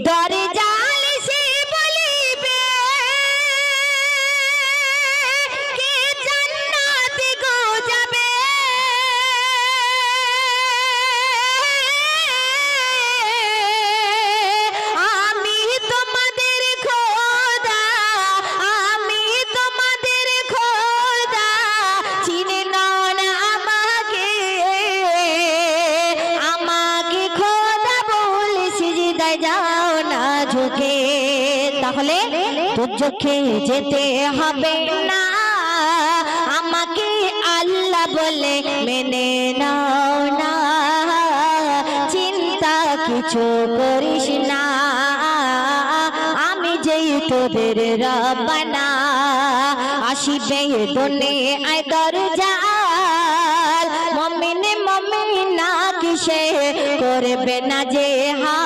দরজাল সে বলিবে কে জান্নাতে গো যাবে, আমি তোমাদের খোদা, আমি তোমাদের খোদা, চিনে নাও না আমাকে, আমাকে খোদা বলে সিজদায় যাও না ঝুঁকে। তাহলে তোর চোখে যেতে হবে না, আমাকে আল্লাহ বলে মেনে নাও না, চিন্তা কিছু করিস না, আমি যেই তোদের রব্বানা। আসিবে দুনিয়ায় দরজাল, মুমিন মুমিনা কিসে করবে না যে হা